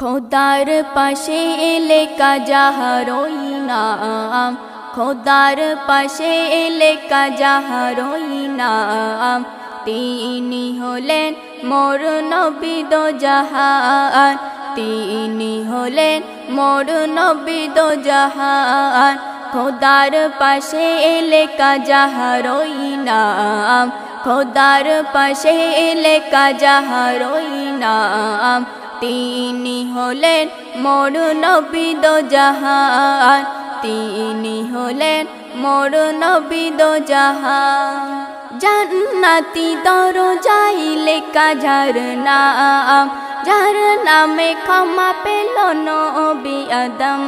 খোদার পাশে এলে কাজাহারই নাম, খোদার পাশে এলে কাজাহারই নাম। তিনি হলেন মোর নবী দো জাহান, তিনি হলেন মোর নবী দো জাহান। খোদার পাশে এলে কাজাহারই নাম, খোদার পাশে এলে কাজাহারই নাম। তিনি হলেন মোর নবী দো জাহান, তিনি হলেন মোর নবী দো জাহান। জান্নাতি দরজায় লেখা যার নাম, যার নামে ক্ষমা পেল নবী আদম।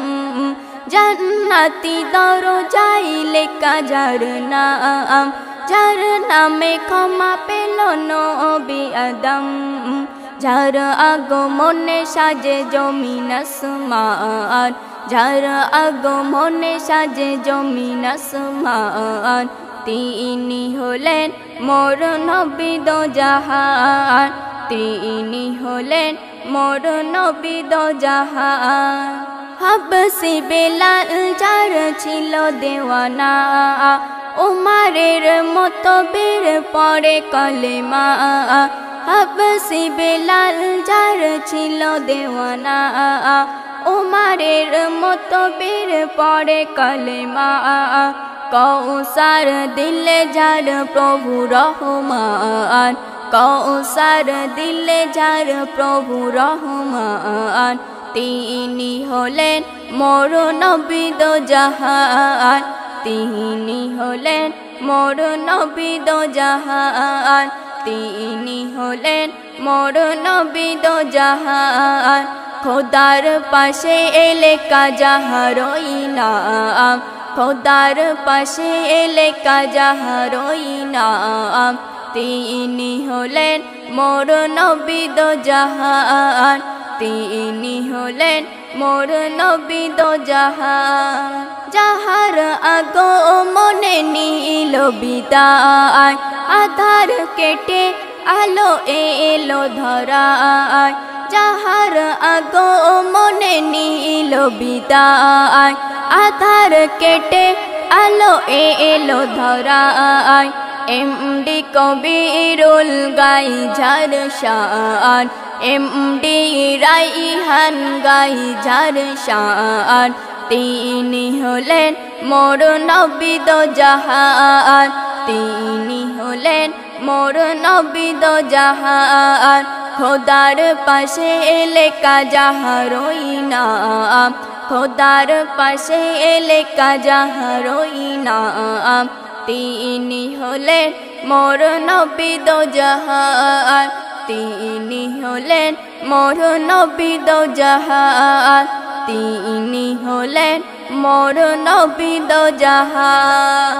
জান্নাতি দরজায় লেখা যার নাম, যার নামে ক্ষমা পেল নবী আদম। যার আগমনে সাজে জমিন আসমান, যার আগমনে সাজে জমিন আসমান। তিনি হলেন মোর নবী দো জাহান, তিনি হলেন মোর নবী দো জাহান। হাবসি বেলাল যার ছিল দেওয়ানা, উমারের মতো বীর পড়ে কলেমা। হাবসি বেলাল যার ছিল দেওয়ানা, উমারের মতো বীর পড়ে কলেমা। কৌসার দিলে যার প্রভু রহমান, কৌসার দিলে যার প্রভু রহমান। তিনি হলেন মোর নবী দো জাহান, তিনি হলেন মোর নবী দো জাহান। তিনি হলেন মোর নবী দো জাহান। খোদার পাশে এলে কাজাহারই নাম, খোদার পাশে এলে কাজাহারই নাম। তিনি হলেন মোর নবী দো জাহান, তিনি হলেন মোর নবী দো জাহান। যাহার আগমনে নীল বিদায়, আধার কেটে আলো এলো ধরায়। যাহার আগমনে নীল বিদায়, আধার কেটে আলো এলো ধরায়। এমডি কবিরুল গাই যার শান, এমডি রাইহান গাই যার শান। তিনি হলেন মোর নবী দো জাহান, তিনি হলেন মোর নবী দো জাহান। খোদার পাশে এলে কাজাহারই নাম, খোদার পাশে এলে কাজাহারই নাম। তিনি হলেন মোর নবী দো জাহান, তিনি হলেন মোর নবী দো জাহান। তিনি হলেন মোর নবী দো জাহান।